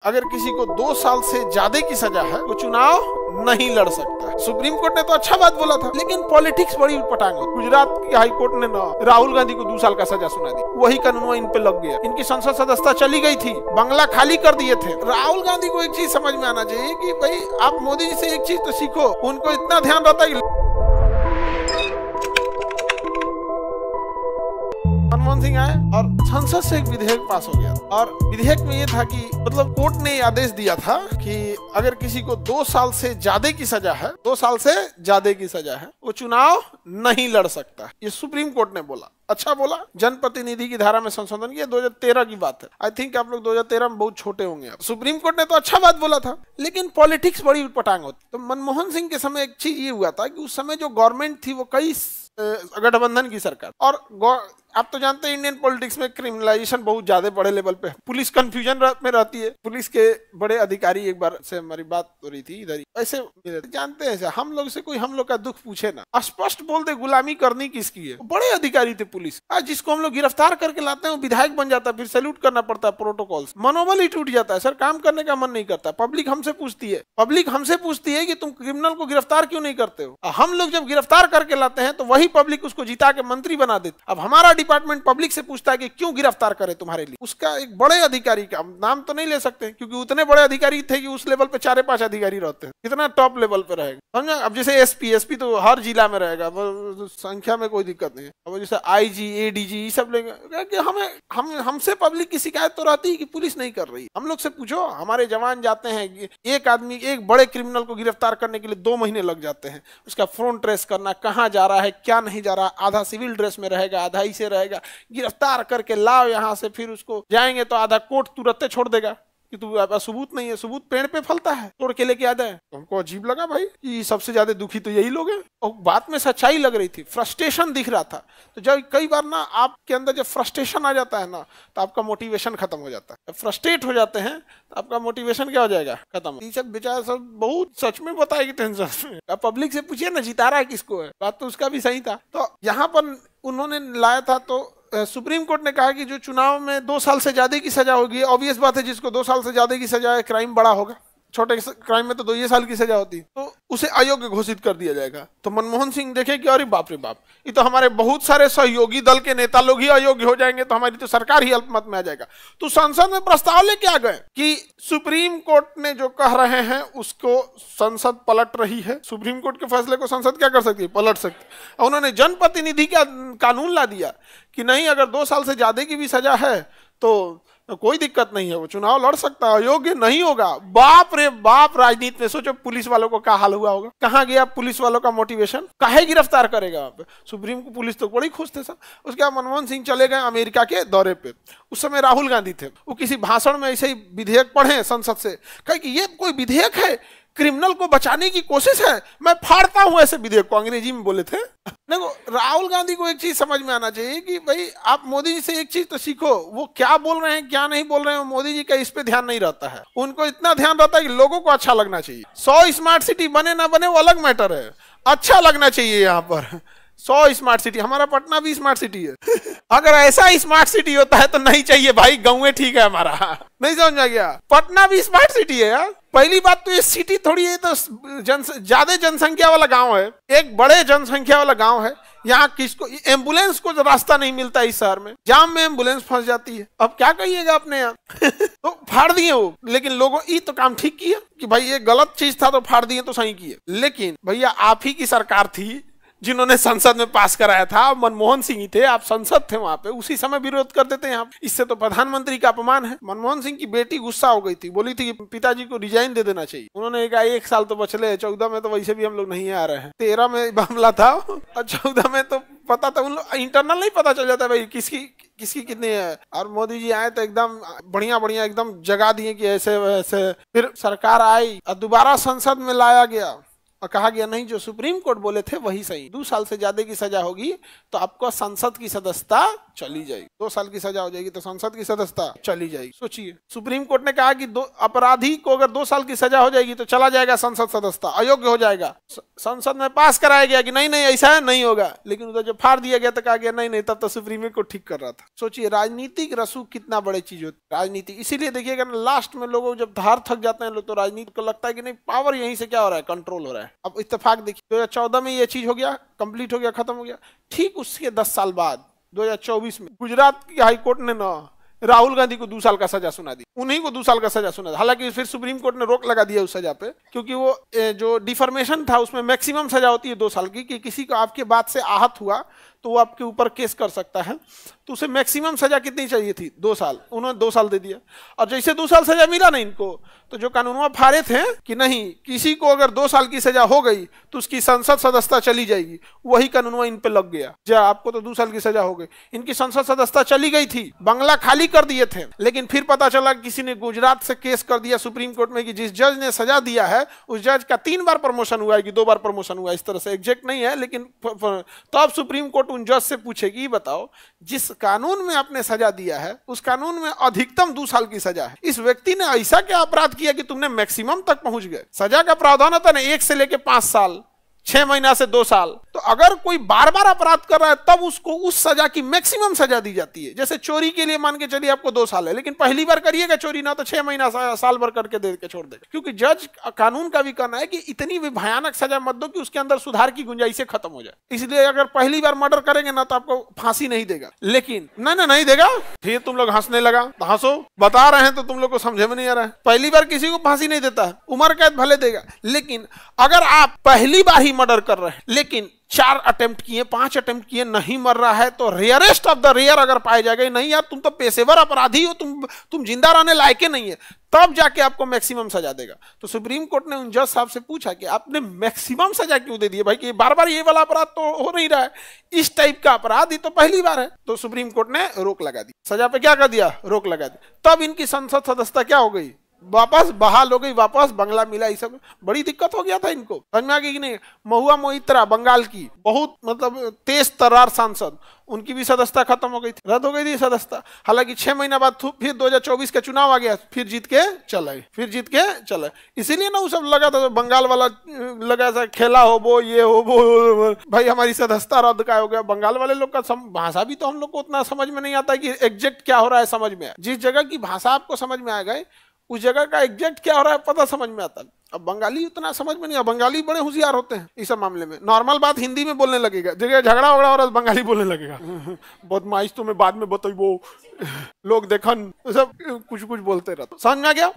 अगर किसी को 2 साल से ज्यादा की सजा है वो चुनाव नहीं लड़ सकता। सुप्रीम कोर्ट ने तो अच्छा बात बोला था, लेकिन पॉलिटिक्स बड़ी पटांग है। गुजरात की हाई कोर्ट ने ना राहुल गांधी को 2 साल का सजा सुना दी, वही कानून इन पे लग गया। इनकी संसद सदस्यता चली गई थी, बंगला खाली कर दिए थे। राहुल गांधी को एक चीज समझ में आना चाहिए कि भाई आप मोदी जी से एक चीज तो सीखो, उनको इतना ध्यान रहता है। मनमोहन सिंह आए और संसद से एक विधेयक पास हो गया और विधेयक में ये था कि मतलब कोर्ट ने आदेश दिया था कि अगर किसी को 2 साल से ज्यादा की सजा है, 2 साल से ज्यादा की सजा है, वो चुनाव नहीं लड़ सकता। ये सुप्रीम कोर्ट ने बोला, अच्छा बोला। जनप्रतिनिधि की धारा में संशोधन किया, 2013 की बात है। आई थिंक आप लोग 2013 में बहुत छोटे होंगे। सुप्रीम कोर्ट ने तो अच्छा बात बोला था, लेकिन पॉलिटिक्स बड़ी पटांग होती। तो मनमोहन सिंह के समय एक चीज ये हुआ था कि उस समय जो गवर्नमेंट थी वो कई गठबंधन की सरकार, और आप तो जानते हैं इंडियन पॉलिटिक्स में क्रिमिनलाइजेशन बहुत ज्यादा बड़े लेवल पे है। पुलिस कंफ्यूजन में रहती है। पुलिस के बड़े अधिकारी, एक बार से हमारी बात हो रही थी इधर ही, ऐसे जानते हैं हम लोग से कोई हम लोग का दुख पूछे ना, स्पष्ट बोल दे गुलामी करनी किसकी है। बड़े अधिकारी थे पुलिस, जिसको हम लोग गिरफ्तार करके लाते हैं वो विधायक बन जाता है, फिर सैल्यूट करना पड़ता है, प्रोटोकॉल, मनोबल ही टूट जाता है। सर काम करने का मन नहीं करता। पब्लिक हमसे पूछती है कि तुम क्रिमिनल को गिरफ्तार क्यों नहीं करते हो। हम लोग जब गिरफ्तार करके लाते हैं तो वही पब्लिक उसको जिता के मंत्री बना देती। अब हमारा डिपार्टमेंट पब्लिक से पूछता है कि क्यों गिरफ्तार करे तुम्हारे लिए। उसका एक बड़े अधिकारी का नाम तो नहीं ले सकते क्योंकि उतने बड़े अधिकारी थे कि उस लेवल पे 4-5 अधिकारी रहते हैं। कितना टॉप लेवल पे रहेगा, समझा। अब जैसे एसपी तो हर जिला में रहेगा, संख्या में कोई दिक्कत नहीं है। अब जैसे आईजी, एडीजी ये सब लेंगे। हमसे पब्लिक की शिकायत तो रहती है कि पुलिस नहीं कर रही। हम लोग से पूछो, हमारे जवान जाते हैं, एक आदमी एक बड़े क्रिमिनल को गिरफ्तार करने के लिए 2 महीने लग जाते हैं। उसका फोन ट्रेस करना, कहाँ जा रहा है क्या नहीं जा रहा, आधा सिविल ड्रेस में रहेगा, आधा ही से रहेगा, गिरफ्तार करके लाओ यहाँ से, फिर उसको जाएंगे तो आधा कोर्ट तुरंत छोड़ देगा कि तू सबूत नहीं है। सबूत पेड़ पे फलता है, तोड़ के लेके आ जाए। तो हमको अजीब लगा भाई कि सबसे ज्यादा दुखी तो यही लोग हैं। और बात में सच्चाई लग रही थी, फ्रस्ट्रेशन दिख रहा था। तो जब कई बार ना आपके अंदर जब फ्रस्ट्रेशन आ जाता है ना तो आपका मोटिवेशन खत्म हो जाता है। जब फ्रस्ट्रेट हो जाते हैं तो आपका मोटिवेशन क्या हो जाएगा, खत्म। ये सब बेचारा सब बहुत सच में बताएगी टेंशन में। आप पब्लिक से पूछिए ना जिता रहा है किसको है, बात तो उसका भी सही था। तो यहाँ पर उन्होंने लाया था तो सुप्रीम कोर्ट ने कहा कि जो चुनाव में 2 साल से ज्यादा की सजा होगी, ऑब्वियस बात है जिसको 2 साल से ज्यादा की सजा है, क्राइम बड़ा होगा। छोटे क्राइम में तो 2 साल की सजा होती, तो उसे अयोग्य घोषित कर दिया जाएगा। तो मनमोहन सिंह देखे कि अरे बाप रे बाप, ये तो हमारे बहुत सारे सहयोगी दल के नेता लोग ही अयोग्य हो जाएंगे, तो हमारी तो सरकार ही अल्पमत में आ जाएगा। तो संसद में प्रस्ताव लेके आ गए कि सुप्रीम कोर्ट ने जो कह रहे हैं उसको संसद पलट रही है। सुप्रीम कोर्ट के फैसले को संसद क्या कर सकती है, पलट सकती है। उन्होंने जनप्रतिनिधि का कानून ला दिया कि नहीं, अगर 2 साल से ज्यादा की भी सजा है तो कोई दिक्कत नहीं है, वो चुनाव लड़ सकता है, अयोग्य नहीं होगा। बाप रे बाप, राजनीति में सोचो पुलिस वालों को क्या हाल हुआ होगा। कहाँ गया पुलिस वालों का मोटिवेशन, काहे गिरफ्तार करेगा वहां पे। सुप्रीम को पुलिस तो बड़ी खुश थे सब। उसके बाद मनमोहन सिंह चले गए अमेरिका के दौरे पे। उस समय राहुल गांधी थे, वो किसी भाषण में ऐसे ही विधेयक पढ़े संसद से, कहे कि ये कोई विधेयक है, क्रिमिनल को बचाने की कोशिश है, मैं फाड़ता हूं ऐसे विधेयक को, अंग्रेजी में बोले थे। देखो राहुल गांधी को एक चीज समझ में आना चाहिए कि भाई आप मोदी जी से एक चीज तो सीखो, वो क्या बोल रहे हैं क्या नहीं बोल रहे हैं, मोदी जी का इस पे ध्यान नहीं रहता है। उनको इतना ध्यान रहता है कि लोगों को अच्छा लगना चाहिए। 100 स्मार्ट सिटी बने ना बने वो अलग मैटर है, अच्छा लगना चाहिए। यहाँ पर 100 स्मार्ट सिटी, हमारा पटना भी स्मार्ट सिटी है। अगर ऐसा स्मार्ट सिटी होता है तो नहीं चाहिए भाई, गाँव ठीक है हमारा। नहीं समझ में गया, पटना भी स्मार्ट सिटी है यार। पहली बात तो ये सिटी थोड़ी है, तो ज्यादा जनसंख्या वाला गांव है, एक बड़े जनसंख्या वाला गांव है। यहाँ किसको एम्बुलेंस को रास्ता नहीं मिलता, इस शहर में जाम में एम्बुलेंस फंस जाती है। अब क्या कहिएगा अपने यहाँ। तो फाड़ दिए वो, लेकिन लोगों ये तो काम ठीक किया कि भाई ये गलत चीज था तो फाड़ दिए तो सही किए। लेकिन भैया आप ही की सरकार थी जिन्होंने संसद में पास कराया था, मनमोहन सिंह ही थे, आप संसद थे वहां पे, उसी समय विरोध कर देते हैं आप। इससे तो प्रधानमंत्री का अपमान है। मनमोहन सिंह की बेटी गुस्सा हो गई थी, बोली थी कि पिताजी को रिजाइन दे देना चाहिए। उन्होंने कहा 1 साल तो बचले, 14 में तो वैसे भी हम लोग नहीं आ रहे हैं, 13 में मामला था और 14 में तो पता था, उन लोग इंटरनल नहीं पता चल जाता भाई किसकी कितनी है। और मोदी जी आए तो एकदम बढ़िया एकदम जगा दिए कि ऐसे वैसे। फिर सरकार आई और दोबारा संसद में लाया गया और कहा गया नहीं, जो सुप्रीम कोर्ट बोले थे वही सही। 2 साल से ज्यादा की सजा होगी तो आपको संसद की सदस्यता चली जाएगी। 2 साल की सजा हो जाएगी तो संसद की सदस्यता चली जाएगी। सोचिए, सुप्रीम कोर्ट ने कहा कि अपराधी को अगर 2 साल की सजा हो जाएगी तो चला जाएगा संसद सदस्यता, अयोग्य हो जाएगा। संसद में पास कराया गया कि नहीं नहीं ऐसा है, नहीं होगा, लेकिन उधर जब फाड़ दिया गया तो कहा गया नहीं नहीं, तब तो सुप्रीम कोर्ट ठीक कर रहा था। सोचिए राजनीतिक रसूख कितना बड़ी चीज होती है राजनीति। इसीलिए देखिएगा ना, लास्ट में लोगों जब धार थक जाते हैं लोग तो राजनीति को लगता है कि नहीं पावर यहीं से क्या हो रहा है, कंट्रोल हो रहा है। अब इत्तेफाक देखिए 2014 में ये चीज हो गया, कंप्लीट हो गया, खत्म हो गया। ठीक उसके 10 साल बाद 2024 में गुजरात की हाईकोर्ट ने ना राहुल गांधी को 2 साल का सजा सुना दी, उन्हीं को 2 साल का सजा सुना। हालांकि फिर सुप्रीम कोर्ट ने रोक लगा दिया उस सजा पे, क्योंकि वो जो डिफॉर्मेशन था उसमें मैक्सिमम सजा होती है 2 साल की, कि किसी को आपके बात से आहत हुआ तो वो आपके ऊपर केस कर सकता है, तो उसे मैक्सिमम सजा कितनी चाहिए थी, 2 साल, उन्होंने 2 साल दे दिया। और जैसे 2 साल सजा मिला ना इनको, तो जो कानूनवा फाड़े थे कि नहीं किसी को अगर 2 साल की सजा हो गई तो उसकी संसद सदस्यता चली जाएगी, वही कानूनवा इन पे लग गया। जा आपको तो 2 साल की सजा हो गई, इनकी संसद सदस्यता चली गई थी, बंगला खाली कर दिए थे। लेकिन फिर पता चला किसी ने गुजरात से केस कर दिया सुप्रीम कोर्ट में कि जिस जज ने सजा दिया है उस जज का 3 बार प्रमोशन हुआ है कि 2 बार प्रमोशन हुआ है, इस तरह से एग्जैक्ट नहीं है, लेकिन तब सुप्रीम कोर्ट उन जज से पूछेगी बताओ जिस कानून में आपने सजा दिया है उस कानून में अधिकतम 2 साल की सजा है, इस व्यक्ति ने ऐसा क्या अपराध किया कि तुमने मैक्सिमम तक पहुंच गए। सजा का प्रावधान होता है ना 1 से लेके 5 साल, 6 महीना से 2 साल। तो अगर कोई बार बार अपराध कर रहा है तब उसको उस सजा की मैक्सिमम सजा दी जाती है। जैसे चोरी के लिए मान के चलिए आपको 2 साल है, लेकिन पहली बार करिएगा चोरी ना तो 6 महीना साल भर करके दे के छोड़ देगा, क्योंकि जज कानून का भी कहना है कि इतनी भी भयानक सजा मत दो कि उसके अंदर सुधार की गुंजाइश खत्म हो जाए। इसलिए अगर पहली बार मर्डर करेंगे ना तो आपको फांसी नहीं देगा, लेकिन नहीं देगा। फिर तुम लोग हंसने लगा, हंसो, बता रहे हैं तो तुम लोग को समझ में नहीं आ रहा है। पहली बार किसी को फांसी नहीं देता है, उम्र कैद भले देगा, लेकिन अगर आप पहली बार ही मर्डर कर रहे हैं लेकिन 4 अटेम्प्ट किए, 5 अटेम्प्ट किए, नहीं मर रहा है, तो रेयरेस्ट ऑफ द रेयर अगर पाए जाएगा नहीं यार तुम तो पेशेवर अपराधी हो, तुम जिंदा रहने लायक नहीं है, तब जाके आपको मैक्सिमम सजा देगा। तो सुप्रीम कोर्ट ने उन जज साहब से पूछा कि आपने मैक्सिमम सजा क्यों दे दी भाई, कि बार बार ये वाला अपराध तो हो नहीं रहा है, इस टाइप का अपराध ये तो पहली बार है। तो सुप्रीम कोर्ट ने रोक लगा दी, सजा पे क्या कर दिया, रोक लगा दी। तब इनकी संसद सदस्यता क्या हो गई, वापस बहाल हो गई, वापस बंगला मिला। ये सब बड़ी दिक्कत हो गया था इनको, समझ में आ गई कि नहीं। महुआ मोइत्रा बंगाल की बहुत मतलब तेज तर्रार सांसद, उनकी भी सदस्यता खत्म हो गई थी, रद्द हो गई थी सदस्यता। हालांकि 6 महीना बाद फिर 2024 का चुनाव आ गया, फिर जीत के चले। इसीलिए ना वो सब लगा था, बंगाल वाला लगा था खेला हो वो ये हो वो, भाई हमारी सदस्यता रद्द का हो गया। बंगाल वाले लोग का भाषा भी तो हम लोग को उतना समझ में नहीं आता कि एग्जैक्ट क्या हो रहा है समझ में। जिस जगह की भाषा आपको समझ में आ गए उस जगह का एग्जैक्ट क्या हो रहा है पता समझ में आता है। अब बंगाली उतना समझ में नहीं आ, बंगाली बड़े होशियार होते हैं इस मामले में। नॉर्मल बात हिंदी में बोलने लगेगा, जगह झगड़ा वगड़ा हो रहा है बंगाली बोलने लगेगा, बदमाश तुम्हें बाद में बताइए, लोग देखन सब कुछ बोलते रहते। समझ में आ गया।